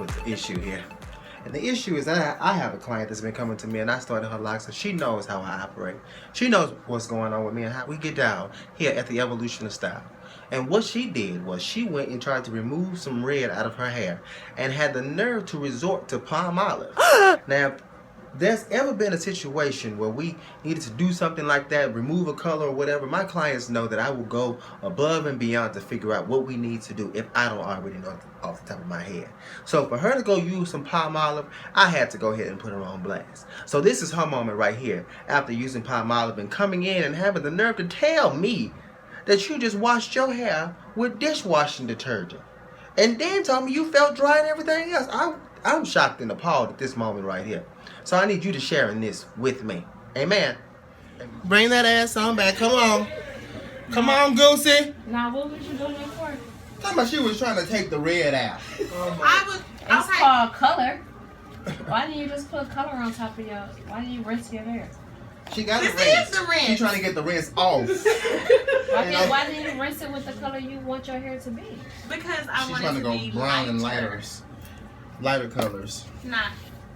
with the issue here. And the issue is that I have a client that's been coming to me, and I started her lock, so she knows how I operate. She knows what's going on with me and how we get down here at the Evolution of Style. And what she did was she went and tried to remove some red out of her hair and had the nerve to resort to palm olive. Now, there's ever been a situation where we needed to do something like that, remove a color or whatever, my clients know that I will go above and beyond to figure out what we need to do if I don't already know off the top of my head. So for her to go use some palm olive, I had to go ahead and put her on blast. So this is her moment right here, after using palm olive and coming in and having the nerve to tell me that you just washed your hair with dishwashing detergent. And then told me you felt dry and everything else. I'm shocked and appalled at this moment right here. So I need you to share in this with me. Amen. Bring that ass on back. Come on. Come on, Goosey. Now, what was you doing it for? Talking about she was trying to take the red out. It's called color. Why didn't you just put color on top of yours? Why didn't you rinse your hair? She got This the rinse. is the rinse. She's trying to get the rinse off. Why didn't you rinse it with the color you want your hair to be? Because I She's want trying it to to go be brown and lighter. lighter colors. Nah.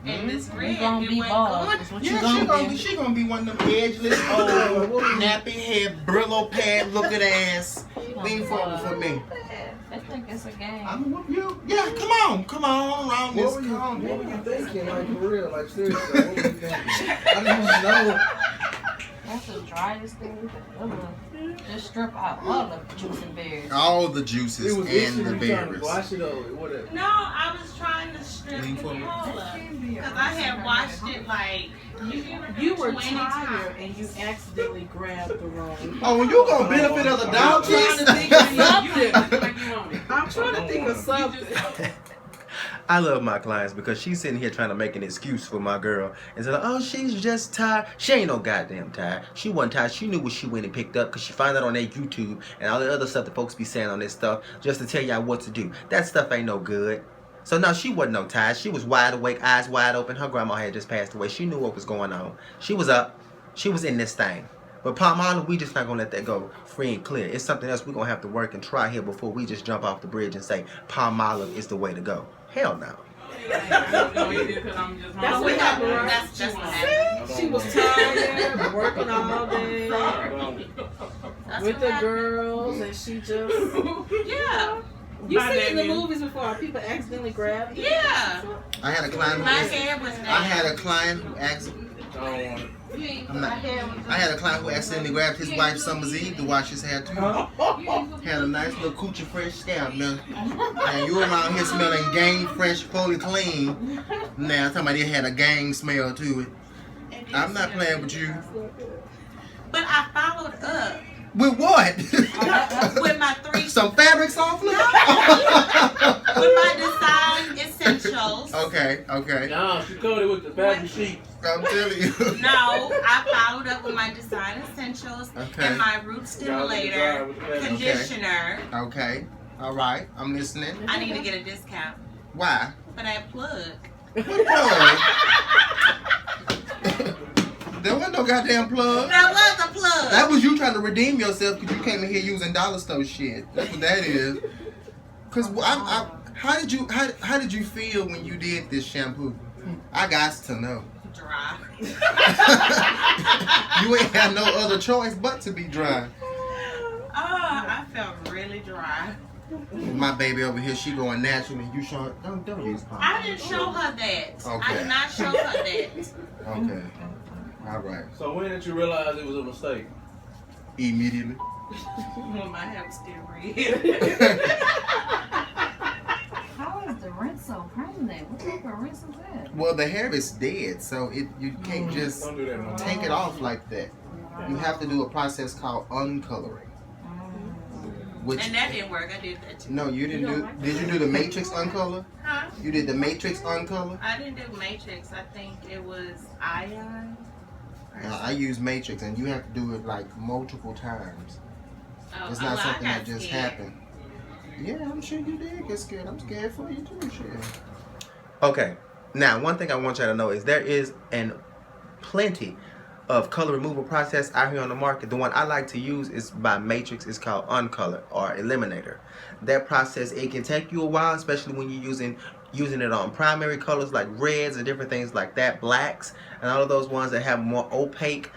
And this red, You gonna it be went bald. good. That's what Yeah, you gonna be. she gonna be one of them edgeless, old, nappy head, Brillo pad looking ass. Lean forward for me. I think it's a game. I'm gonna whoop you. Yeah, come on, around this What were you thinking, like, for real? Like, seriously, what were you thinking? I didn't know. That's the driest thing you can ever. Just strip out all the juice and berries. All the juices It was and the itching, you trying to berries. wash it over, whatever. No, I was trying to strip Lean the forward. roller. Because I had washed it like You were 20 tired times. and you accidentally grabbed the wrong. Oh, when you gonna benefit of the dog trying to think of something. I'm trying to think of something. I love my clients because she's sitting here trying to make an excuse for my girl and say, oh, she's just tired. She ain't no goddamn tired. She wasn't tired. She knew what she went and picked up because she found out on their YouTube and all the other stuff that folks be saying on this stuff just to tell y'all what to do. That stuff ain't no good. So no, she wasn't no tired. She was wide awake, eyes wide open. Her grandma had just passed away. She knew what was going on. She was up. She was in this thing. But palm olive, we just not gonna let that go free and clear. It's something else we're gonna have to work and try here before we just jump off the bridge and say palm olive is the way to go. Hell no. That's what happened. That's just what happened. She was tired, working all day That's with what the happened. girls, and she just. Yeah. You seen the movies before? People accidentally grab you. Yeah. I had a client My who hair was down. I had a client who accidentally accidentally grabbed his wife Summer's Eve to wash his hair too. Had a nice little coochie fresh scalp now. And you around here smelling gang fresh, fully clean. Now I'm talking about it had a gang smell to it. I'm not playing with you. But I followed up With what? with my 3 Some fabric softener? with my design essentials. Okay. Nah, she coated with the fabric sheet. I'm telling you. No, I followed up with my design essentials Okay. and my root stimulator, conditioner. Okay. All right. I'm listening. I need to get a discount Why? for that plug. What plug? There wasn't no goddamn plug. That was a plug. That was you trying to redeem yourself because you came in here using dollar store shit. That's what that is. Cause how did you feel when you did this shampoo? I got to know. Dry. You ain't have no other choice but to be dry. I felt really dry. My baby over here, she going natural and you showing. Don't use palm. I didn't show her that. I Okay. did not show her that. Okay. All right. So when did you realize it was a mistake? Immediately. Well, my hair was still red. How is the rinse so permanent? What type of rinse is that? Well, the hair is dead, so you can't just Don't do that no more. take it off like that. You have to do a process called uncoloring. Which And that didn't work. I did that too. no, you didn't do. Did you do the matrix uncolor? Huh? You did the matrix uncolor. I didn't do matrix. I think it was ion. I use matrix, and you have to do it like multiple times. Oh, It's not I something got that just scared. happened. Yeah, I'm sure you did get scared. I'm scared for you too, shit. Okay, now one thing I want y'all to know is there is plenty of color removal process out here on the market. The one I like to use is by Matrix. It's called Uncolor or Eliminator. That process, it can take you a while, especially when you're using using it on primary colors like reds and different things like that, blacks, and all of those ones that have more opaque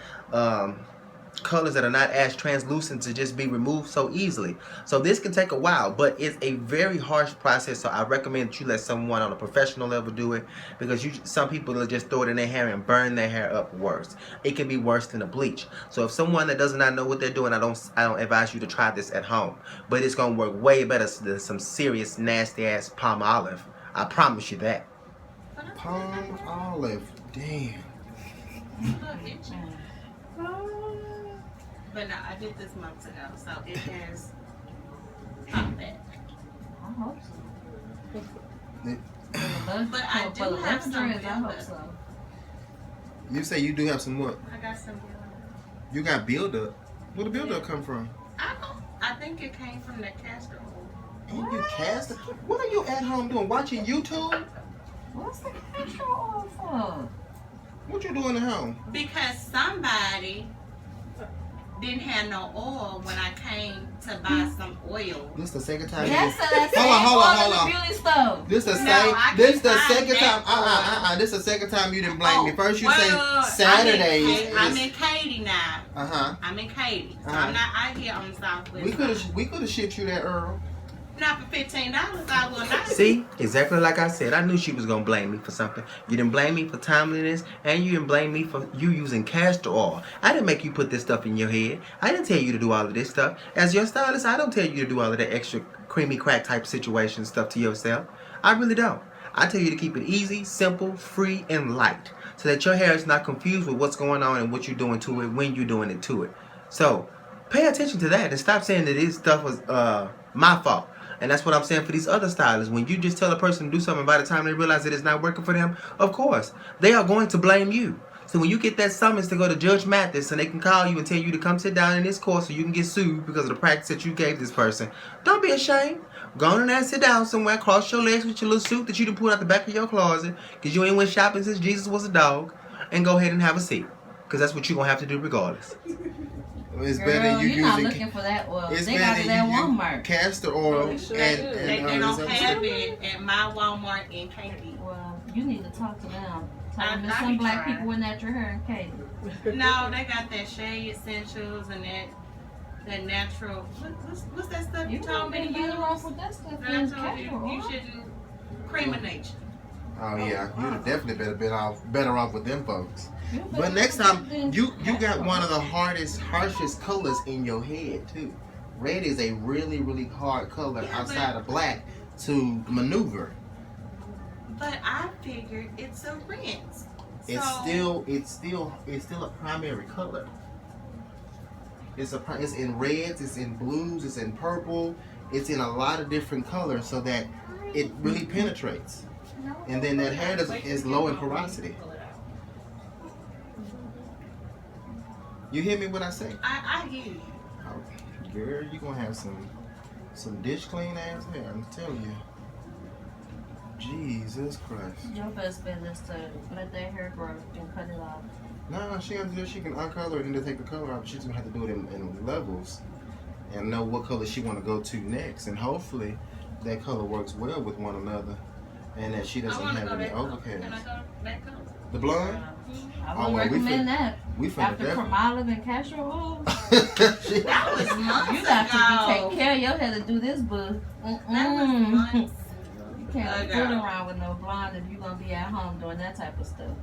colors that are not as translucent to just be removed so easily. So this can take a while, but it's a very harsh process. So I recommend that you let someone on a professional level do it, because some people will just throw it in their hair and burn their hair up worse. It can be worse than a bleach. So if someone that does not know what they're doing, I don't advise you to try this at home. But it's gonna work way better than some serious nasty ass palm olive. I promise you that. Palm olive. Damn. But no, I did this months ago, so it has popped back. I hope so. But I do have some I hope so. You say you do have some what? I got some. You got buildup. Where the buildup come from? I think it came from the castor oil. And you cast? What are you at home doing? Watching YouTube? What's the castor oil for? What you doing at home? Because somebody didn't have no oil when I came to buy some oil. This the second time. That's Hold on. the beauty stove. This the No, same. I This can't the find second time. that This the second time you didn't blame me. First you well, say Saturdays. I'm in Katy now. I'm in Katy. So Uh-huh. I'm not out here on the Southwest. We could have shipped you that, Earl. Not for $15, I will not. See, exactly like I said. I knew she was gonna blame me for something. You didn't blame me for timeliness, and you didn't blame me for you using castor oil. I didn't make you put this stuff in your head. I didn't tell you to do all of this stuff. As your stylist, I don't tell you to do all of that extra creamy crack type situation stuff to yourself. I really don't. I tell you to keep it easy, simple, free, and light, so that your hair is not confused with what's going on and what you're doing to it when you're doing it to it. So pay attention to that and stop saying that this stuff was my fault. And that's what I'm saying for these other stylists. When you just tell a person to do something, by the time they realize that it's not working for them, of course, they are going to blame you. So when you get that summons to go to Judge Mathis and they can call you and tell you to come sit down in this court so you can get sued because of the practice that you gave this person, don't be ashamed. Go on and sit down somewhere, cross your legs with your little suit that you done put out the back of your closet because you ain't went shopping since Jesus was a dog, and go ahead and have a seat. Because that's what you're going to have to do regardless. It's Girl, better than you you're not using. looking for that oil. It's They better got it than at you Walmart. castor oil They sure and do. They this don't other have stuff. it at my Walmart in Katy. Well, you need to talk to them. Tell them I there's some be black trying. people with natural hair in Katy. No, they got that Shea Essentials and that natural. What's that stuff you You told don't me be to getting use? wrong with that stuff. That I in told castor you oil. you shouldn't. Cream of Nature. Oh yeah, you'd definitely better off with them folks. You But better next look time, than you castor got one of oil. the harshest colors in your head too. Red is a really hard color Yeah, outside of black to maneuver. But I figured it's a rinse. It's So- still a primary color. It's in reds, it's in blues, it's in purple, it's in a lot of different colors so that it really penetrates. And then that hair is low in porosity. You hear me when I say? I hear you. Oh, girl, you gonna have some dish clean ass hair. I'm telling you. Jesus Christ. Your best bet is to let that hair grow and cut it off. No, she has to do. She can uncolor it and then take the color off. She's gonna have to do it in levels and know what color she want to go to next. And hopefully, that color works well with one another, and that she doesn't I want to have go any that color. overcast. Can I go that color? The blonde? I Oh, would well, recommend that. We finna After definitely. Palmolive and castor oil, That was months you got to be ago. taking care of your hair to do this, boo. That was months. You can't be ago. fooling around with no blonde if you're gonna be at home doing that type of stuff.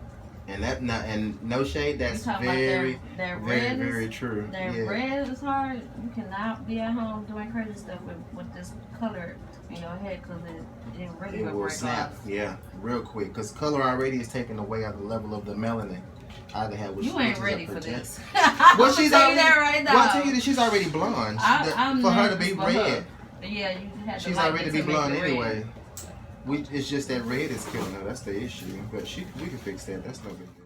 And no shade. That's You talking very, about that very, red very is, true. that Yeah. red is hard. You cannot be at home doing crazy stuff with this color in your head because it really It will will break snap, off. yeah, real quick. Because color already is taking away out the level of the melanin. Either have You ain't ready for this. Well, I'm she's tell already. you that right now. Well, I tell you that she's already blonde. I'm For her to nervous be for red, her. Yeah, you had to she's like already it be to make blonde it red. anyway. It's just that red is killing her. That's the issue. But we can fix that. That's no big deal.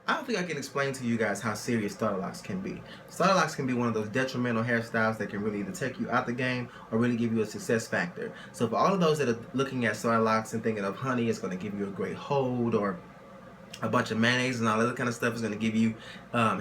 I don't think I can explain to you guys how serious starter locks can be. Starter locks can be one of those detrimental hairstyles that can really either take you out the game or really give you a success factor. So for all of those that are looking at starter locks and thinking of honey, it's going to give you a great hold, or a bunch of mayonnaise and all that kind of stuff is going to give you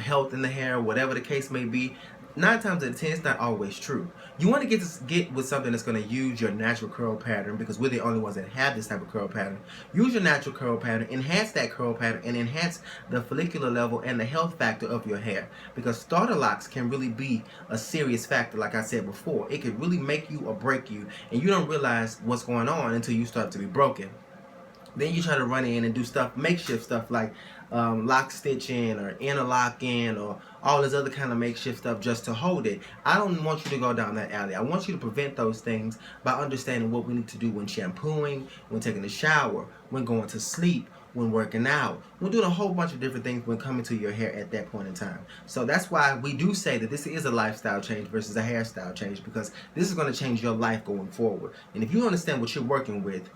health in the hair, whatever the case may be, 9 times out of 10, it's not always true. You want to get with something that's going to use your natural curl pattern, because we're the only ones that have this type of curl pattern. Use your natural curl pattern, enhance that curl pattern, and enhance the follicular level and the health factor of your hair. Because starter locks can really be a serious factor, like I said before. It could really make you or break you, and you don't realize what's going on until you start to be broken. Then you try to run in and do stuff, makeshift stuff like lock stitching or interlocking or all this other kind of makeshift stuff just to hold it. I don't want you to go down that alley. I want you to prevent those things by understanding what we need to do when shampooing, when taking a shower, when going to sleep, when working out. We're doing a whole bunch of different things when coming to your hair at that point in time. So that's why we do say that this is a lifestyle change versus a hairstyle change, because this is going to change your life going forward. And if you understand what you're working with,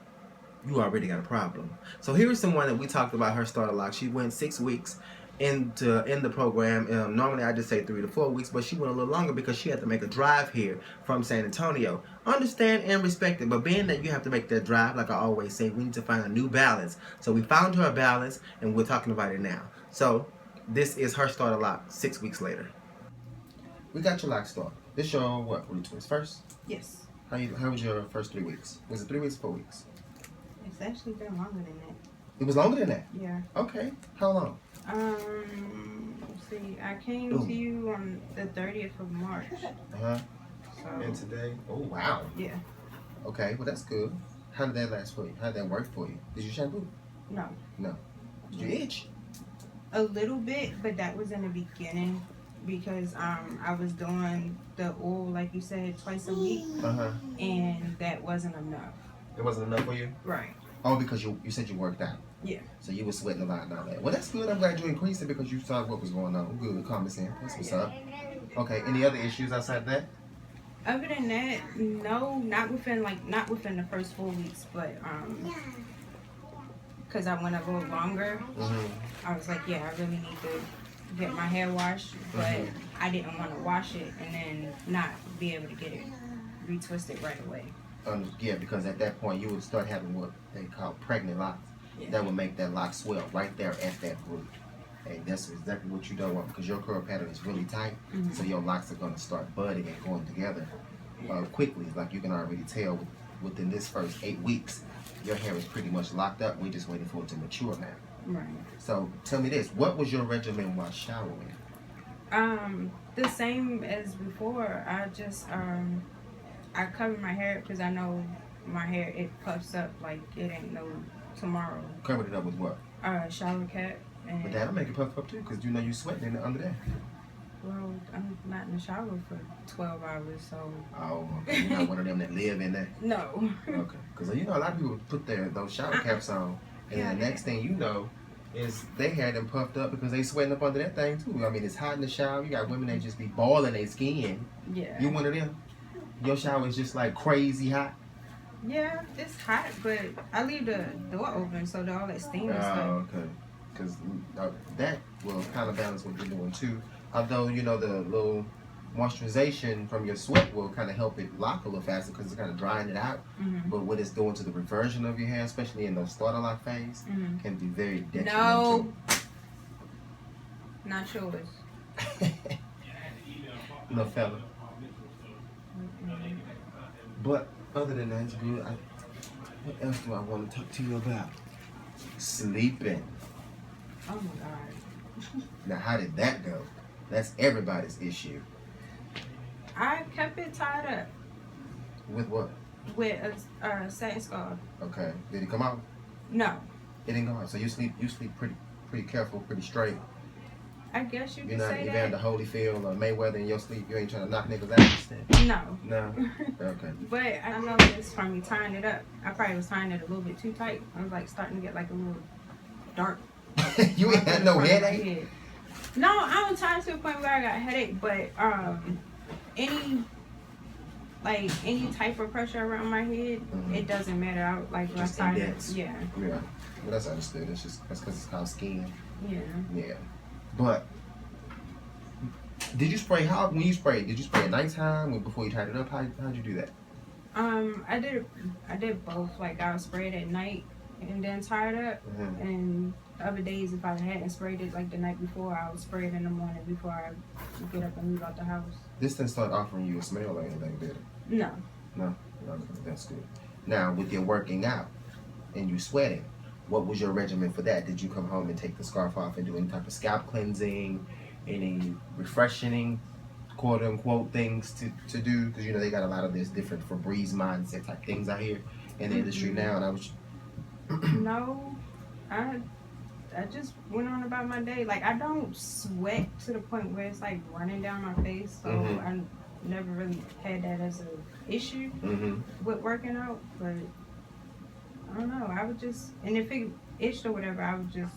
you already got a problem. So here is someone that we talked about her starter lock. She went 6 weeks in the program. Normally I just say 3 to 4 weeks, but she went a little longer because she had to make a drive here from San Antonio. Understand and respect it, but being that you have to make that drive, like I always say, we need to find a new balance. So we found her a balance, and we're talking about it now. So this is her starter lock 6 weeks later. We got your lock start. This your what? Retwist first? Yes. How was your first 3 weeks? Was it 3 weeks or 4 weeks? It's actually been longer than that. It was longer than that? Yeah. Okay. How long? Let's see. I came to you on the 30th of March. Uh-huh. So, And today? Oh, wow. yeah. Okay, well, that's good. How did that last for you? How did that work for you? Did you shampoo? No. No. Did you itch? A little bit, but that was in the beginning because I was doing the oil, like you said, twice a week, Uh-huh. and that wasn't enough. It wasn't enough for you? Right. Oh, because you said you worked out. Yeah. So you were sweating a lot and all that. Well, that's good. I'm glad you increased it because you saw what was going on. Good, common sense. That's what's up. Okay, any other issues outside of that? Other than that, no, not within the first 4 weeks, but because I went a little longer, I was like, yeah, I really need to get my hair washed, but I didn't want to wash it and then not be able to get it retwisted right away. Yeah, because at that point you would start having what they call pregnant locks. Yeah. That would make that lock swell right there at that root. And that's exactly what you don't want, because your curl pattern is really tight, so your locks are going to start budding and going together quickly. Like you can already tell within this first 8 weeks, your hair is pretty much locked up. We're just waiting for it to mature now. Right. So tell me this, what was your regimen while showering? The same as before. I just I cover my hair because I know my hair, it puffs up like it ain't no tomorrow. Covered it up with what? Shower cap. And, But that'll make it puff up too, because you know you're sweating in it under there. well, I'm not in the shower for 12 hours, so. Oh, okay. You're not one of them that live in there? No. Okay. Because you know a lot of people put those shower caps on, and the next thing you know is they had them puffed up because they sweating up under that thing too. I mean, it's hot in the shower. You got women that just be boiling their skin. Yeah. You one of them? Your shower is just like crazy hot? Yeah, it's hot, but I leave the door open so that all that steam and stuff. Oh, okay. Because that will kind of balance what you're doing too. Although, you know, the little moisturization from your sweat will kind of help it lock a little faster because it's kind of drying it out. But what it's doing to the reversion of your hair, especially in those starter lock phase, can be very detrimental. No. Not yours. No fella. But other than that, it's good. What else do I want to talk to you about? Sleeping. Oh my God. Now, how did that go? That's everybody's issue. I kept it tied up With what? with a satin scarf. Okay. Did it come out? No. It didn't come out. So you sleep pretty careful, pretty straight. I guess you You're could not say Evander that. Holyfield or Mayweather in your sleep. You ain't trying to knock niggas out. No. No. Okay. But I know this from me tying it up. I probably was tying it a little bit too tight. I was like starting to get like a little dark. You ain't had no headache? No, I don't tie it to a point where I got a headache, but any type of pressure around my head, it doesn't matter. I like when I Just tie it. index. Yeah. Yeah. Well, that's understood. That's because it's called skin. Yeah. Yeah. But did you spray? When you sprayed, did you spray at nighttime or before you tied it up? How'd you do that? I did both. Like I would spray it at night and then tired up. Mhm. And other days, if I hadn't sprayed it like the night before, I would spray it in the morning before I get up and leave out the house. This didn't start offering you a smell or anything, did it? No. No, that's good. Now, with your working out and you sweating, what was your regimen for that? Did you come home and take the scarf off and do any type of scalp cleansing, any refreshing, quote unquote, things to do? Because you know they got a lot of this different Febreze mindset type things out here in the industry now, and I was. No, I just went on about my day. Like, I don't sweat to the point where it's like running down my face, so I never really had that as an issue with working out. But I don't know. I would just, and if it itched or whatever, I would just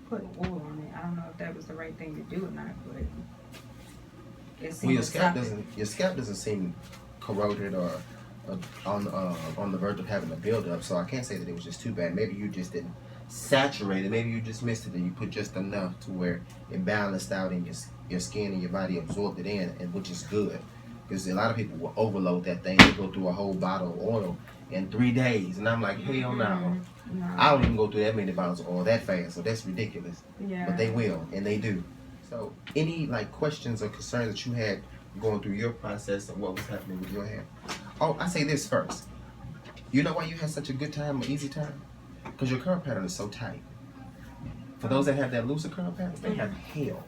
put oil on it. I don't know if that was the right thing to do or not, but it seemed your scalp doesn't seem corroded or on the verge of having a buildup. So I can't say that it was just too bad. Maybe you just didn't saturate it. Maybe you just missed it and you put just enough to where it balanced out and your skin and your body absorbed it in, and which is good. Because a lot of people will overload that thing. They go through a whole bottle of oil in 3 days, and I'm like, hell no. I don't even go through that many bottles of oil that fast, so that's ridiculous. Yeah. But they will, and they do. So, any like questions or concerns that you had going through your process of what was happening with your hair? Oh, I say this first. You know why you had such a good time, an easy time? Because your curl pattern is so tight. For those that have that looser curl pattern, they have hell.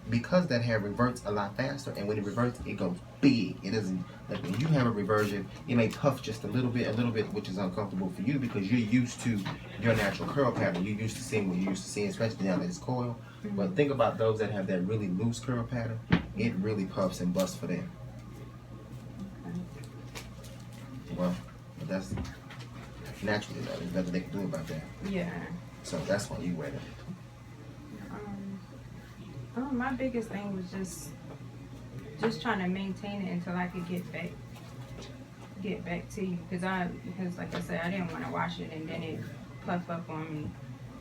Because that hair reverts a lot faster, and when it reverts, it goes big. It doesn't, like when you have a reversion, it may puff just a little bit, which is uncomfortable for you because you're used to your natural curl pattern. You're used to seeing what you're used to seeing, especially now that it's coil. But think about those that have that really loose curl pattern. It really puffs and busts for them. Well, that's naturally though. There's nothing they can do about that. Yeah. So that's why you wear it. My biggest thing was just trying to maintain it until I could get back to you, because like I said, I didn't want to wash it and then it puff up on me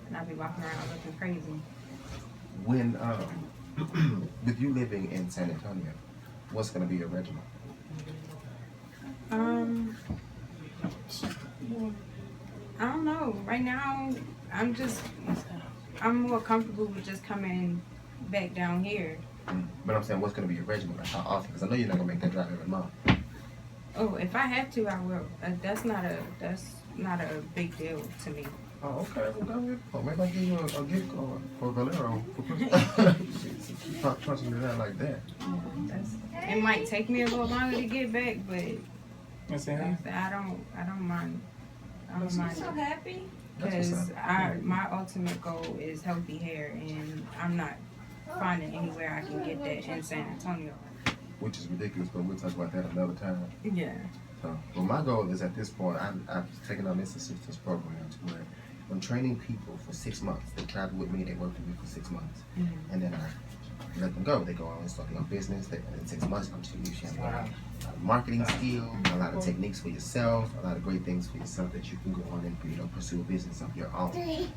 and I'd be walking around looking crazy. When with you living in San Antonio, what's going to be your regimen? I don't know. Right now, I'm more comfortable with just coming back down here. But I'm saying, what's going to be your regimen? Like how often? Because I know you're not going to make that drive every month. Oh, if I have to, I will. That's not a big deal to me. Oh, okay. Well, go ahead. Oh, maybe I'll give you a gift card for Valero for Christmas. Punching it out like that. It might take me a little longer to get back, but I don't mind. I'm so happy. Because my ultimate goal is healthy hair, and I'm not finding anywhere I can get that in San Antonio. Which is ridiculous, but we'll talk about that another time. Yeah. So, well, my goal is at this point, I've taken on this assistance program to where I'm training people for 6 months. They travel with me, they work with me for 6 months. And then I let them go. They go on and start their own business. In 6 months, I'm teaching you a lot of marketing skills, a lot of techniques for yourself, a lot of great things for yourself that you can go on and pursue a business of your own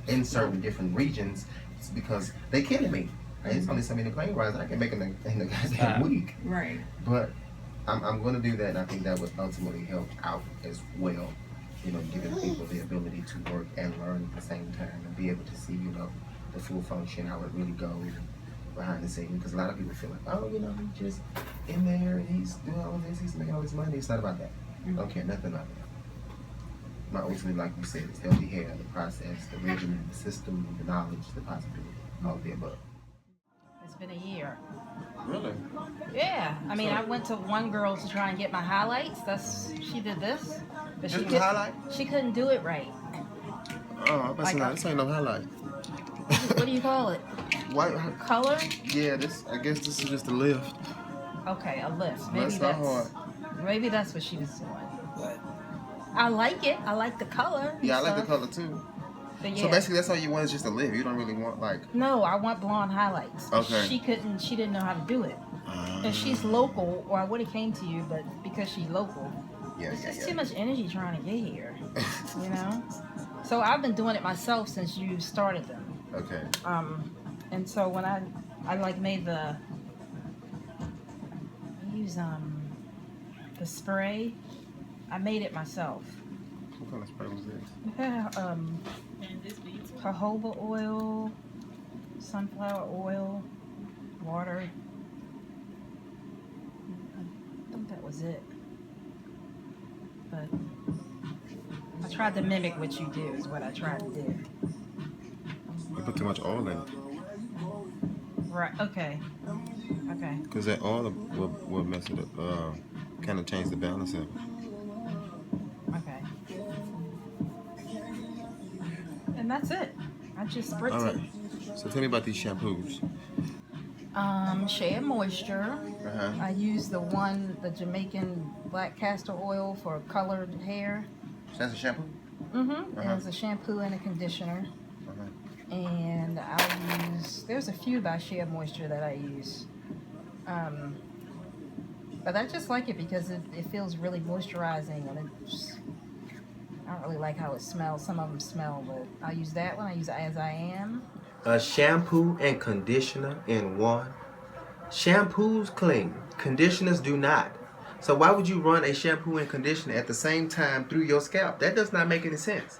in certain different regions. It's because they killing me. It's only so many plane rides I can make in the goddamn week. Right. But I'm going to do that, and I think that would ultimately help out as well. Giving people the ability to work and learn at the same time and be able to see, the full function, how it really goes behind the scenes. Because a lot of people feel like, oh, he's just in there and he's doing all this, he's making all this money. It's not about that. I don't care nothing about that. My ultimate, like you said, is healthy hair, the process, the regimen, the system, the knowledge, the possibility, all of the above. It's been a year. Really? Yeah. I mean, I went to one girl to try and get my highlights. She did this. But she couldn't do it right. Oh, this ain't no highlight. What do you call it? White color? Yeah, I guess this is just a lift. Okay, a lift. Maybe that's what she was doing. But I like it. I like the color. Yeah, I like the color too. But yeah. So basically, that's all you want is just a lift. You don't really want like. No, I want blonde highlights. Okay. She didn't know how to do it. And she's local, or I would have came to you, but because she's local, it's just too much energy trying to get here. So I've been doing it myself since you started them. Okay. And so when I made I use the spray, I made it myself. What kind of spray was this? It had jojoba oil, sunflower oil, water. I think that was it. But I tried to mimic what you do is what I tried to do. You put too much oil in it. Right, okay. Okay. Because that oil will mess it up, kind of change the balance of it. Okay. And that's it. I just spritz All right. it. So tell me about these shampoos. Shea Moisture. Uh-huh. I use the Jamaican black castor oil for colored hair. That's a shampoo? Mm-hmm. Uh-huh. It's a shampoo and a conditioner. Uh-huh. And I'll use, there's a few by Shea Moisture that I use. But I just like it because it feels really moisturizing, and I don't really like how it smells. Some of them smell, but I use that one. I use As I Am. A shampoo and conditioner in one. Shampoos clean, conditioners do not. So why would you run a shampoo and conditioner at the same time through your scalp? That does not make any sense.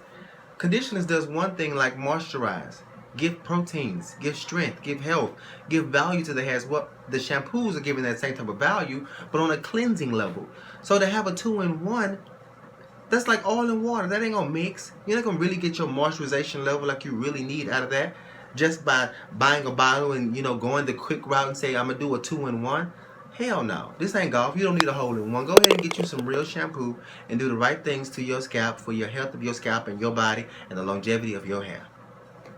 Conditioners does one thing like moisturize, give proteins, give strength, give health, give value to the hair. What the shampoos are giving that same type of value, but on a cleansing level. So to have a 2-in-1, that's like all in water. That ain't gonna mix. You're not gonna really get your moisturization level like you really need out of that just by buying a bottle and going the quick route and say I'm gonna do a 2-in-1. Hell no. This ain't golf. You don't need a hole-in-one. Go ahead and get you some real shampoo and do the right things to your scalp for your health of your scalp and your body and the longevity of your hair.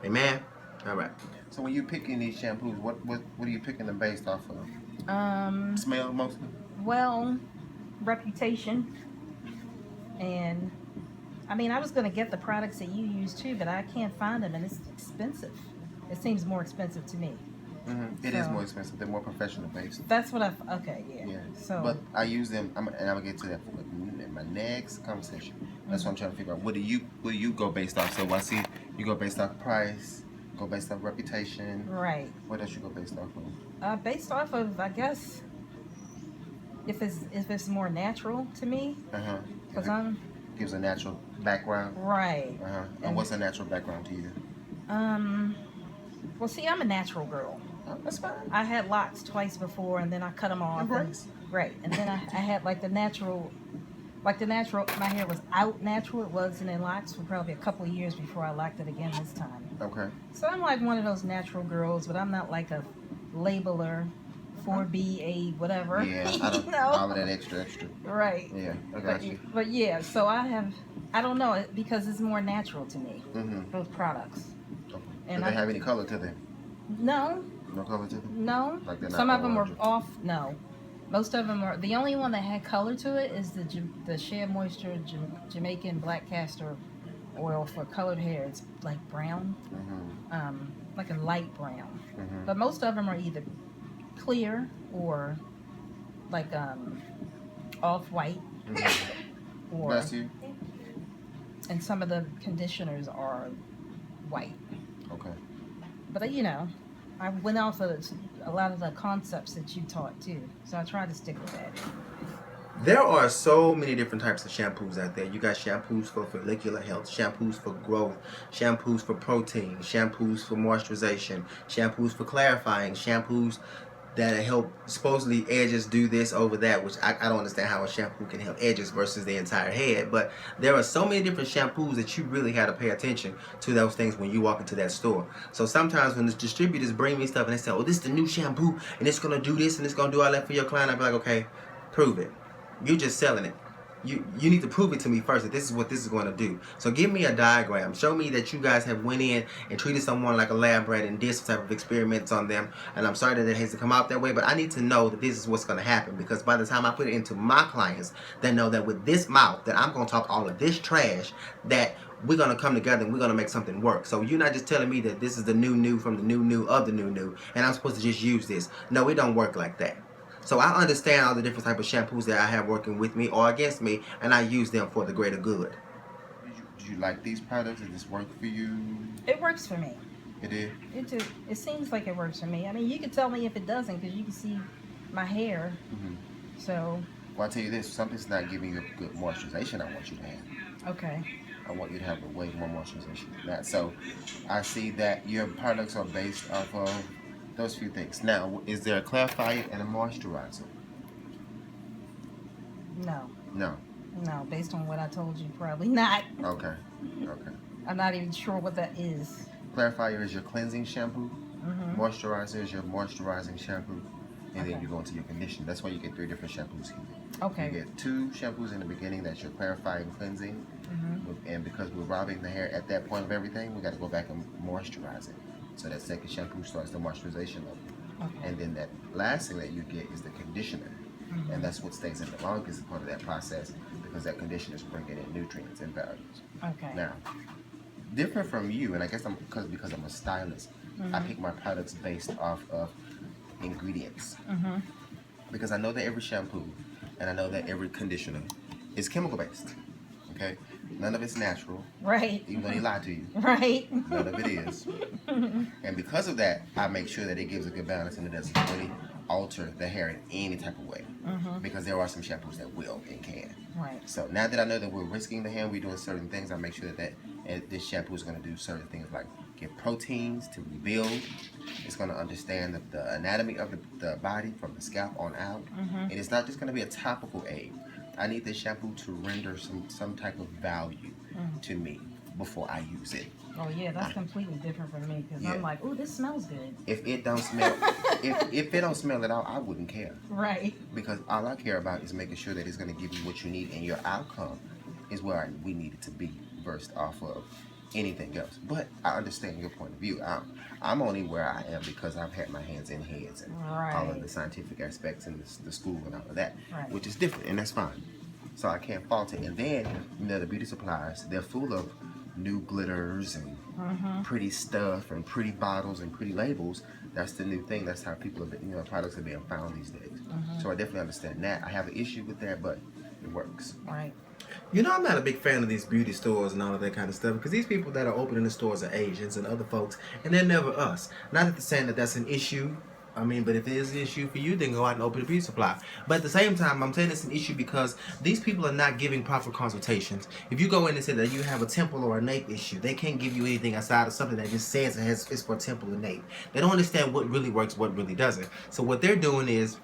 Amen. All right. So when you're picking these shampoos, what are you picking them based off of? Smell mostly? Well, reputation. And I mean, I was going to get the products that you use too, but I can't find them, and it's expensive. It seems more expensive to me. Mm-hmm. It is more expensive. They're more professional based. That's what okay, yeah. Yeah. So, but I use them, and I'm gonna get to that in my next conversation. That's what I'm trying to figure out. What do you go based off? So I see you go based off price, go based off reputation. right. What else you go based off of? Based off of, I guess, if it's more natural to me, because gives a natural background. right. And what's a natural background to you? Well, see, I'm a natural girl. Oh, that's fine. I had locks twice before, and then I cut them off. Embrace. Right, and then I had like the natural. My hair was out natural. It wasn't in locks for probably a couple of years before I locked it again this time. Okay. So I'm like one of those natural girls, but I'm not like a labeler, 4BA, whatever. Yeah, I don't all of that extra. Right. Yeah, I got you. But yeah, so I don't know, because it's more natural to me, Mm-hmm. those products. Okay. And Do they have any color to them? No. No color to them? No. Like they're not Some of them are orange? off. No. Most of them are. The only one that had color to it is the Shea Moisture Jamaican black castor oil for colored hair. It's like brown, like a light brown. Mm-hmm. But most of them are either clear or like off white, or Bless you. and some of the conditioners are white. Okay. But I went off of a lot of the concepts that you taught too, so I tried to stick with that. There are so many different types of shampoos out there. You got shampoos for follicular health, shampoos for growth, shampoos for protein, shampoos for moisturization, shampoos for clarifying, shampoos that help supposedly edges do this over that, which I don't understand how a shampoo can help edges versus the entire head. But there are so many different shampoos that you really have to pay attention to those things when you walk into that store. So sometimes when the distributors bring me stuff and they say, oh, this is the new shampoo and it's going to do this and it's going to do all that for your client, I'll be like, okay, prove it. You're just selling it. You need to prove it to me first that this is what this is going to do. So give me a diagram. Show me that you guys have went in and treated someone like a lab rat and did some type of experiments on them. And I'm sorry that it has to come out that way, but I need to know that this is what's going to happen, because by the time I put it into my clients, they know that with this mouth that I'm going to talk all of this trash, that we're going to come together and we're going to make something work. So you're not just telling me that this is the new from the new of the new and I'm supposed to just use this. No, it don't work like that. So I understand all the different type of shampoos that I have working with me or against me, and I use them for the greater good. Did you like these products? Did this work for you? It works for me. It did? It seems like it works for me. I mean, you can tell me if it doesn't, because you can see my hair. Mm-hmm. So. Well, I'll tell you this. Something's not giving you a good moisturization I want you to have. Okay. I want you to have a way more moisturization than that. So I see that your products are based off of those few things. Now, is there a clarifier and a moisturizer? No. No. No, based on what I told you, probably not. Okay. Okay. I'm not even sure what that is. Clarifier is your cleansing shampoo. Moisturizer is your moisturizing shampoo. And then Okay. you go into your conditioner. That's why you get 3 different shampoos here. Okay. You get 2 shampoos in the beginning. That's your clarifying cleansing. And because we're robbing the hair at that point of everything, we got to go back and moisturize it. So that second shampoo starts the moisturization of it. Okay. And then that last thing that you get is the conditioner. And that's what stays in the longest part of that process because that conditioner is bringing in nutrients and values. Okay. Now, different from you, and I guess because I'm a stylist, I pick my products based off of ingredients. Because I know that every shampoo and I know that every conditioner is chemical based. Okay? None of it's natural. Right. Even though they lie to you. Right. None of it is. And because of that, I make sure that it gives a good balance and it doesn't really alter the hair in any type of way. Because there are some shampoos that will and can. Right. So now that I know that we're risking the hair, we're doing certain things, I make sure that this shampoo is going to do certain things like give proteins to rebuild. It's going to understand the anatomy of the body from the scalp on out. And it's not just going to be a topical aid. I need this shampoo to render some type of value to me before I use it. Oh yeah, that's completely different from me because I'm like, oh, this smells good. If it don't smell, if it don't smell at all, I wouldn't care. Right. Because all I care about is making sure that it's going to give you what you need, and your outcome is where we need it to be, versed off of anything else. But I understand your point of view. I'm only where I am because I've had my hands in heads and all of the scientific aspects and the school and all of that, which is different, and that's fine. So I can't fault it. And then, the beauty supplies, they're full of new glitters and pretty stuff and pretty bottles and pretty labels. That's the new thing. That's how people are, products are being found these days. So I definitely understand that. I have an issue with that, but it works. Right. I'm not a big fan of these beauty stores and all of that kind of stuff because these people that are opening the stores are Asians and other folks, and they're never us. Not that saying that that's an issue. I mean, but if it is an issue for you, then go out and open a beauty supply. But at the same time, I'm saying it's an issue because these people are not giving proper consultations. If you go in and say that you have a temple or a nape issue, they can't give you anything outside of something that just says it's for temple and nape. They don't understand what really works, what really doesn't. So what they're doing is,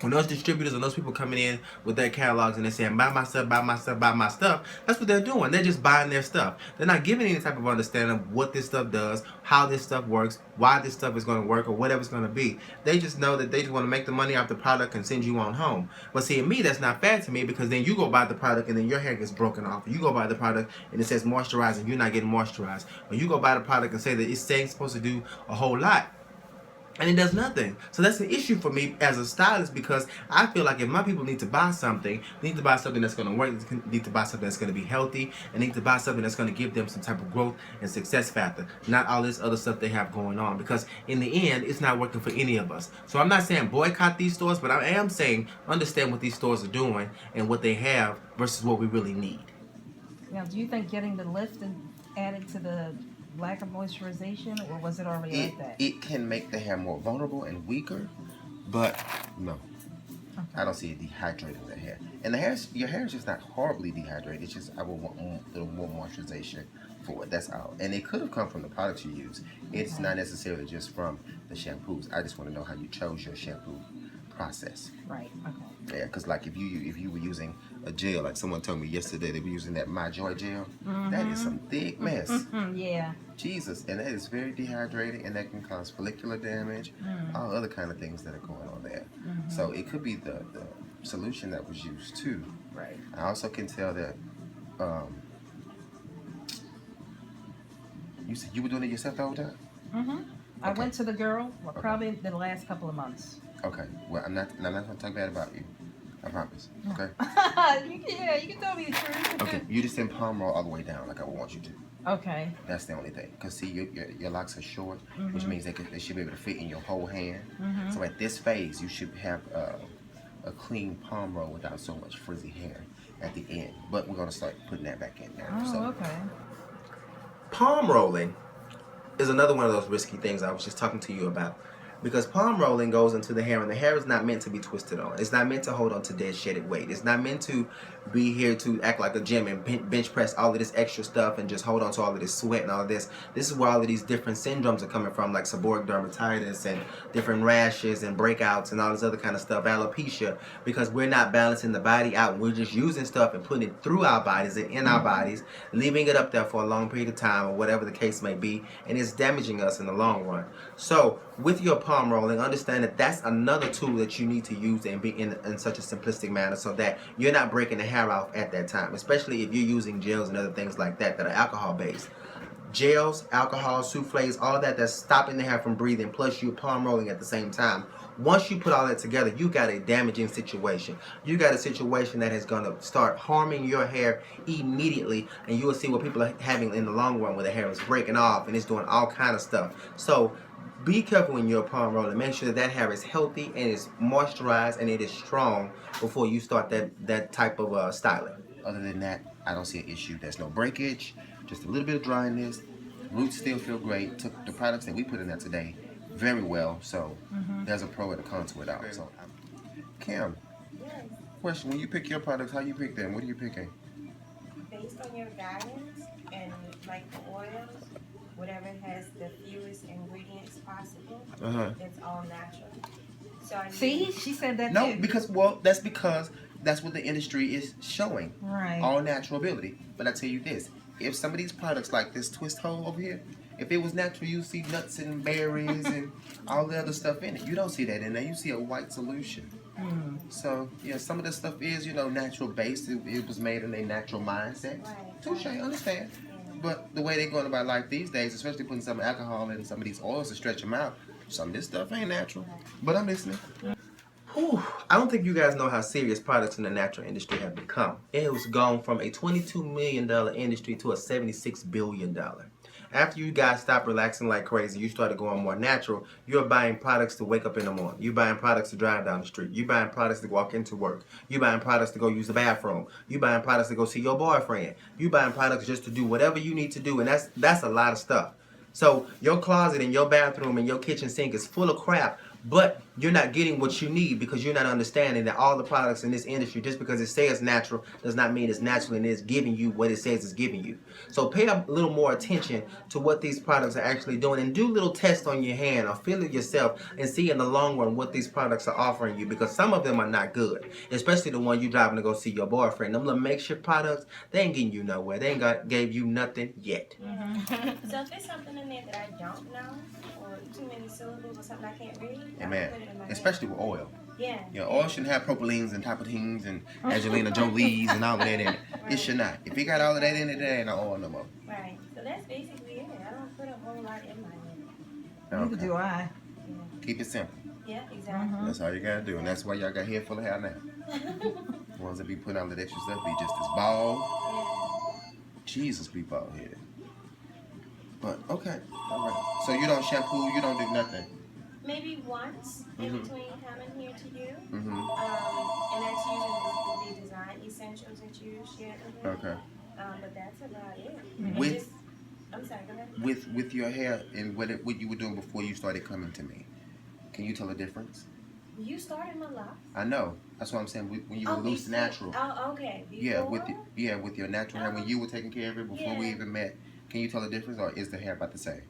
when those distributors and those people coming in with their catalogs and they're saying, buy my stuff, buy my stuff, buy my stuff, that's what they're doing. They're just buying their stuff. They're not giving any type of understanding of what this stuff does, how this stuff works, why this stuff is going to work, or whatever it's going to be. They just know that they just want to make the money off the product and send you on home. But see, me, that's not fair to me because then you go buy the product and then your hair gets broken off. You go buy the product and it says moisturize and you're not getting moisturized. Or you go buy the product and say that it's saying it's supposed to do a whole lot, and it does nothing. So that's an issue for me as a stylist because I feel like if my people need to buy something, they need to buy something that's going to work, they need to buy something that's going to be healthy, and they need to buy something that's going to give them some type of growth and success factor, not all this other stuff they have going on, because in the end, it's not working for any of us. So I'm not saying boycott these stores, but I am saying understand what these stores are doing and what they have versus what we really need. Now, do you think getting the lift and added to the lack of moisturization, or was it already like that? It can make the hair more vulnerable and weaker, but no. Okay. I don't see it dehydrating the hair. And your hair is just not horribly dehydrated. It's just I would want a little more moisturization for it. That's all. And it could have come from the products you use. It's not necessarily just from the shampoos. I just want to know how you chose your shampoo process. Right. Okay. Yeah, because like if you were using a gel, like someone told me yesterday they were using that My Joy gel, that is some thick mess. Yeah. Jesus, and that is very dehydrating, and that can cause follicular damage, all other kind of things that are going on there. So it could be the solution that was used too. Right. I also can tell that you said you were doing it yourself the whole time. I went to the girl probably the last couple of months. Okay. Well, I'm not gonna talk bad about you. I promise. Okay. You can tell me the truth. Okay. You just didn't palm roll all the way down like I would want you to. Okay. That's the only thing. Because see, your locks are short, which means they should be able to fit in your whole hand. So at this phase, you should have a clean palm roll without so much frizzy hair at the end. But we're going to start putting that back in now. Oh, so. okay. Palm rolling is another one of those risky things I was just talking to you about. Because palm rolling goes into the hair, and the hair is not meant to be twisted on. It's not meant to hold on to dead shedded weight. It's not meant to be here to act like a gym and bench press all of this extra stuff and just hold on to all of this sweat and all of this. This is where all of these different syndromes are coming from, like seborrheic dermatitis and different rashes and breakouts and all this other kind of stuff, alopecia, because we're not balancing the body out. We're just using stuff and putting it through our bodies and in our bodies, leaving it up there for a long period of time or whatever the case may be, and it's damaging us in the long run. So with your palm rolling, understand that that's another tool that you need to use and be in such a simplistic manner so that you're not breaking the hair off at that time, especially if you're using gels and other things like that are alcohol based. Gels, alcohol, souffles, all of that's stopping the hair from breathing, plus you're palm rolling at the same time. Once you put all that together, you got a damaging situation. You got a situation that is going to start harming your hair immediately, and you will see what people are having in the long run where the hair is breaking off and it's doing all kind of stuff. So be careful when you're palm rolling. Make sure that hair is healthy and is moisturized and it is strong before you start that type of styling. Other than that, I don't see an issue. There's no breakage, just a little bit of dryness. Roots still feel great. Took the products that we put in there today very well. So there's a pro and a con to it all. So, Kim, question: when you pick your products, how you pick them? What are you picking? Based on your guidance and like the oils, whatever has the fewest ingredients possible, it's all natural. So See, she said that No, too. because that's what the industry is showing. Right. All natural ability. But I tell you this, if some of these products like this twist hole over here, if it was natural, you see nuts and berries and all the other stuff in it. You don't see that in there. You see a white solution. So, yeah, some of this stuff is, natural based. It was made in a natural mindset. Right. Touche, understand. But the way they're going about life these days, especially putting some alcohol in some of these oils to stretch them out, some of this stuff ain't natural. But I'm listening. Whew, I don't think you guys know how serious products in the natural industry have become. It was gone from a $22 million industry to a $76 billion. After you guys stopped relaxing like crazy, you started going more natural. You're buying products to wake up in the morning. You're buying products to drive down the street. You're buying products to walk into work. You're buying products to go use the bathroom. You're buying products to go see your boyfriend. You're buying products just to do whatever you need to do, and that's a lot of stuff. So your closet and your bathroom and your kitchen sink is full of crap, but you're not getting what you need because you're not understanding that all the products in this industry, just because it says natural, does not mean it's natural and it's giving you what it says it's giving you. So pay a little more attention to what these products are actually doing and do little tests on your hand or feel it yourself and see in the long run what these products are offering you, because some of them are not good, especially the one you driving to go see your boyfriend. Them little makeshift products, they ain't getting you nowhere. They ain't gave you nothing yet. So if there's something in there that I don't know, or too many syllables or something I can't read, Amen. put it in my Especially with oil. Yeah. Oil shouldn't have propylenes and topotines and Angelina Jolie's and all of that in it. Right. It should not. If it got all of that in it, there ain't no oil no more. Right. So that's basically it. I don't put a whole lot in my hair. Neither do I. Yeah. Keep it simple. Yeah, exactly. That's all you gotta do. And that's why y'all got hair full of hair now. The ones that be putting all that extra stuff be just as bald. Yeah. Jesus, be bald headed. But okay. Alright. So you don't shampoo, you don't do nothing. Maybe once in between coming here to you. Mm-hmm. And that's using the design essentials that you shared with me. Okay. But that's about it. With I'm sorry, go ahead. with your hair and what you were doing before you started coming to me, can you tell a difference? You started my life. I know. That's what I'm saying. When you were loose before- natural. Oh, okay. Yeah, Before? with your natural hair, when you were taking care of it before we even met, can you tell the difference, or is the hair about the same?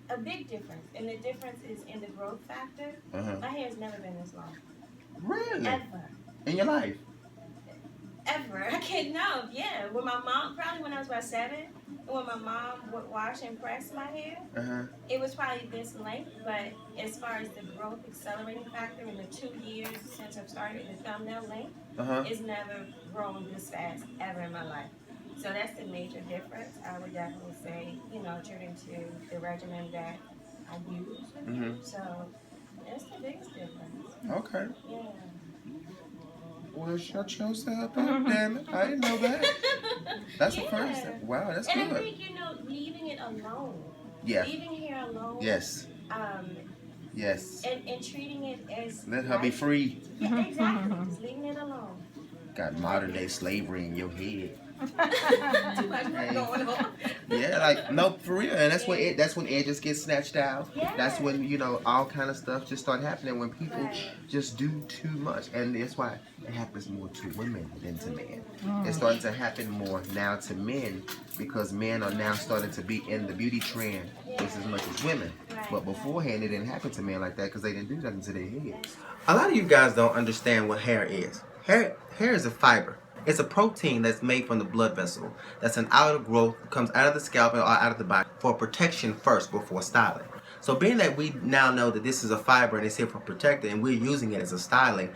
A big difference, and the difference is in the growth factor. My hair has never been this long. Really? Ever. In your life? Ever. I can't know. Yeah. When my mom, probably when I was about 7, when my mom would wash and press my hair, it was probably this length. But as far as the growth accelerating factor in the 2 years since I've started the thumbnail length, it's never grown this fast ever in my life. So that's the major difference. I would definitely say, attributing to the regimen that I use. So that's the biggest difference. Okay. Yeah. Well, shut yourself up, damn it. I didn't know that. That's the first. Wow, that's and good. I think, leaving it alone. Yeah. Leaving hair alone. Yes. Yes. And treating it as Let her be free. Yeah, exactly. Just leaving it alone. Got modern day slavery in your head. Too much going on. Yeah, like no, for real, and that's when edges get snatched out. Yeah. That's when all kind of stuff just start happening when people just do too much, and that's why it happens more to women than to men. It's starting to happen more now to men because men are now starting to be in the beauty trend just as much as women. But beforehand, it didn't happen to men like that because they didn't do nothing to their heads. A lot of you guys don't understand what hair is. Hair is a fiber. It's a protein that's made from the blood vessel. That's an outer growth, comes out of the scalp or out of the body for protection first before styling. So being that we now know that this is a fiber and it's here for protecting and we're using it as a styling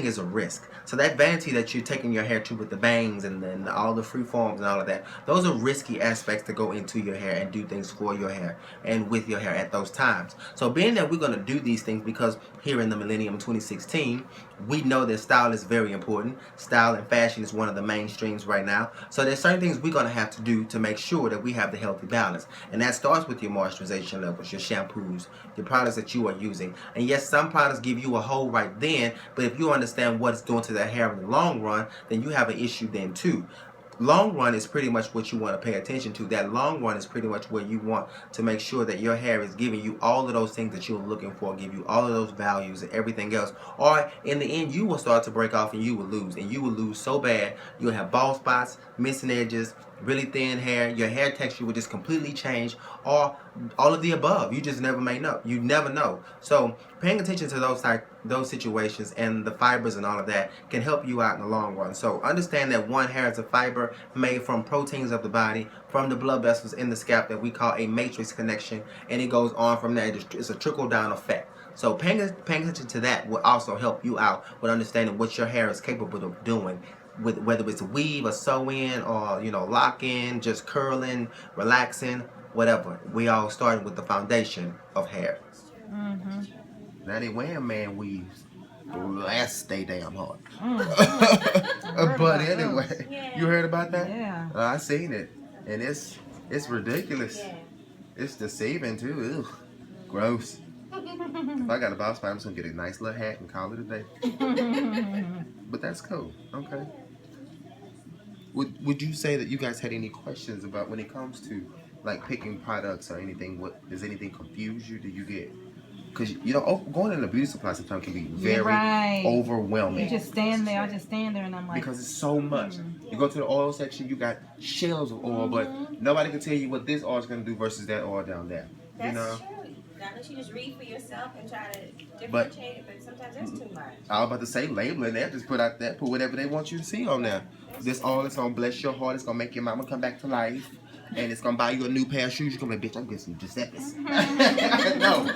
is a risk. So that vanity that you're taking your hair to with the bangs and then all the free forms and all of that, those are risky aspects to go into your hair and do things for your hair and with your hair at those times. So being that we're going to do these things because here in the millennium 2016, we know that style is very important. Style and fashion is one of the mainstreams right now. So there's certain things we're going to have to do to make sure that we have the healthy balance. And that starts with your moisturization levels, your shampoos, the products that you are using. And yes, some products give you a hold right then, but if you understand what it's doing to the hair in the long run, then you have an issue then too. Long run is pretty much what you want to pay attention to. That long run is pretty much where you want to make sure that your hair is giving you all of those things that you're looking for, give you all of those values and everything else. Or in the end, you will start to break off and you will lose. And you will lose so bad, you'll have bald spots, missing edges, really thin hair, your hair texture will just completely change, or all of the above. You just never may know. You never know. So paying attention to those situations and the fibers and all of that can help you out in the long run. So understand that one, hair is a fiber made from proteins of the body, from the blood vessels in the scalp that we call a matrix connection, and it goes on from there. It's a trickle down effect. So paying attention to that will also help you out with understanding what your hair is capable of doing, with whether it's a weave, a sew-in, or lock-in, just curling, relaxing, whatever. We all started with the foundation of hair. Now they wearing man weaves. Let's stay damn hard. But anyway, you heard about that? Yeah. I seen it, and it's ridiculous. Yeah. It's deceiving too. Ugh, gross. If I got a boss fight, I'm just gonna get a nice little hat and call it a day. But that's cool. Okay. Would you say that you guys had any questions about when it comes to like picking products or anything? Does anything confuse you? Do you get, because going in a beauty supply sometimes can be very overwhelming. You just stand there. I just stand there and I'm like, because it's so much. You go to the oil section, you got shelves of oil, but nobody can tell you what this oil is gonna do versus that oil down there. That's true. Not unless you just read for yourself and try to differentiate it, but sometimes that's too much. I was about to say labeling, they just put whatever they want you to see on there. This oil is gonna bless your heart, it's gonna make your mama come back to life, and it's gonna buy you a new pair of shoes. You're gonna be like, bitch, I'm getting some Deceptives. No.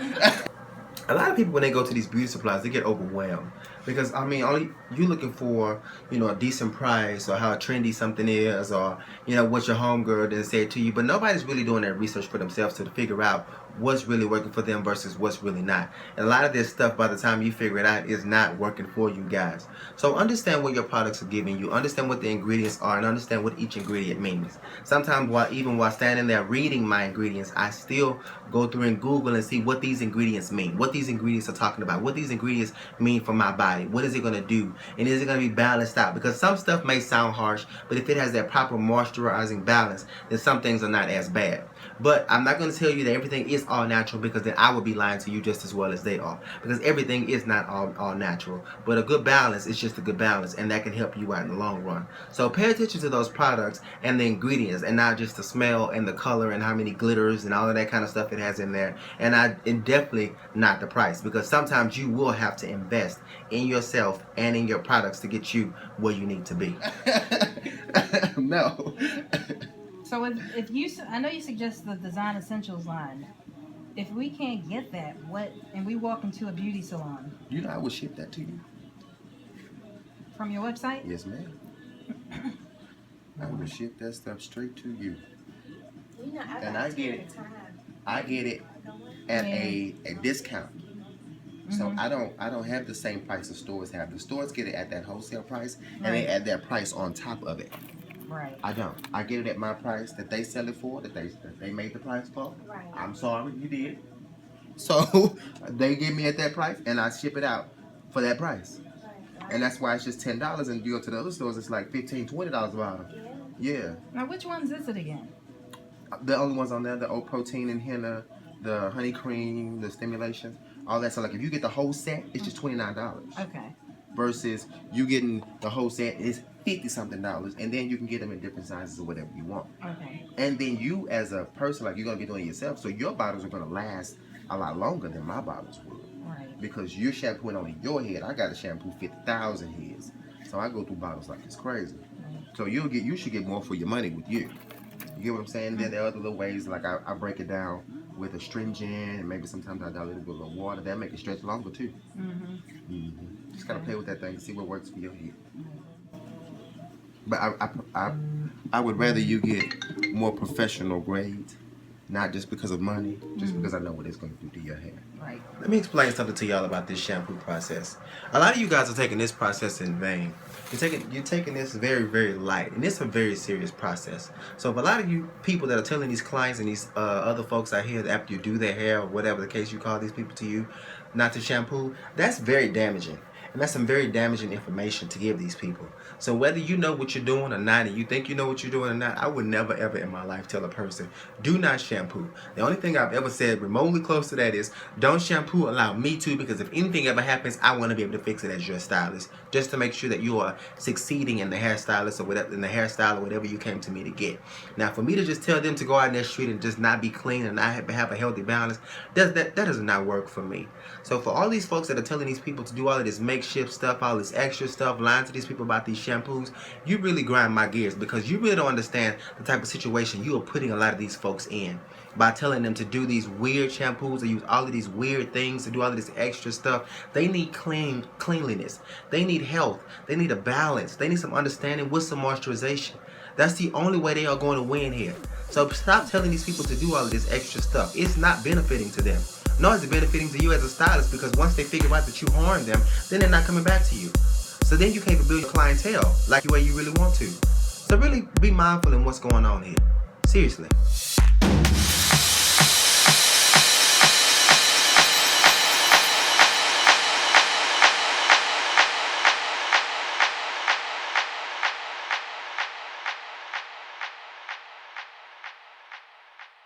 A lot of people, when they go to these beauty supplies, they get overwhelmed because only you looking for a decent price or how trendy something is, or what your homegirl didn't say to you, but nobody's really doing that research for themselves to figure out what's really working for them versus what's really not. And a lot of this stuff, by the time you figure it out, is not working for you guys. So understand what your products are giving you, understand what the ingredients are, and understand what each ingredient means. Sometimes while standing there reading my ingredients, I still go through and Google and see what these ingredients mean, what these ingredients are talking about, what these ingredients mean for my body, what is it going to do, and is it going to be balanced out? Because some stuff may sound harsh, but if it has that proper moisturizing balance, then some things are not as bad. But I'm not going to tell you that everything is all natural, because then I would be lying to you just as well as they are, because everything is not all natural. But a good balance is just a good balance, and that can help you out in the long run. So pay attention to those products and the ingredients, and not just the smell and the color and how many glitters and all of that kind of stuff it has in there, and definitely not the price, because sometimes you will have to invest in yourself and in your products to get you where you need to be. No. So I know you suggest the Design Essentials line. If we can't get that, and we walk into a beauty salon, I would ship that to you. From your website? Yes, ma'am. I would ship that stuff straight to you. And I get it at a discount. So I don't have the same price the stores have. The stores get it at that wholesale price, and they add their price on top of it. Right. I don't. I get it at my price that they sell it for, that they made the price for. Right. I'm sorry, you did. So they give me at that price, and I ship it out for that price. Right. And that's why it's just $10, and you go to the other stores, it's like $15, $20 a bottle. Yeah. Yeah. Now, which ones is it again? The only ones on there, the oat protein and henna, the honey cream, the stimulation, all that. So like if you get the whole set, it's just $29. Okay. Versus you getting the whole set is $50-something, and then you can get them in different sizes or whatever you want. Okay. And then you as a person, like you're gonna be doing it yourself, so your bottles are gonna last a lot longer than my bottles would. Right. Because you're shampooing only your head. I got to shampoo 50,000 heads. So I go through bottles like it's crazy. So you should get more for your money with you. You get what I'm saying? Then there are other little ways, like I break it down with astringent, and maybe sometimes I add a little bit of water. That make it stretch longer too. Just gotta play with that thing to see what works for your head. But I would rather you get more professional grades, not just because of money, just because I know what it's gonna do to your hair. Right. Let me explain something to y'all about this shampoo process. A lot of you guys are taking this process in vain. You're taking this very, very light, and it's a very serious process. So if a lot of you people that are telling these clients and these other folks out here that after you do their hair or whatever the case you call these people to you, not to shampoo, that's very damaging. And that's some very damaging information to give these people. So whether you know what you're doing or not, and you think you know what you're doing or not, I would never ever in my life tell a person, do not shampoo. The only thing I've ever said remotely close to that is, don't shampoo, allow me to, because if anything ever happens, I want to be able to fix it as your stylist, just to make sure that you are succeeding in the hairstylist or whatever, in the hairstyle or whatever you came to me to get. Now, for me to just tell them to go out in that street and just not be clean and not have a healthy balance, that does not work for me. So for all these folks that are telling these people to do all of this makeshift stuff, all this extra stuff, lying to these people about these shampoos, you really grind my gears, because you really don't understand the type of situation you are putting a lot of these folks in by telling them to do these weird shampoos or use all of these weird things to do all of this extra stuff. They need cleanliness. They need health. They need a balance. They need some understanding with some moisturization. That's the only way they are going to win here. So stop telling these people to do all of this extra stuff. It's not benefiting to them. Nor is it benefiting to you as a stylist, because once they figure out that you harm them, then they're not coming back to you. So then you can't build your clientele like the way you really want to. So really be mindful in what's going on here. Seriously.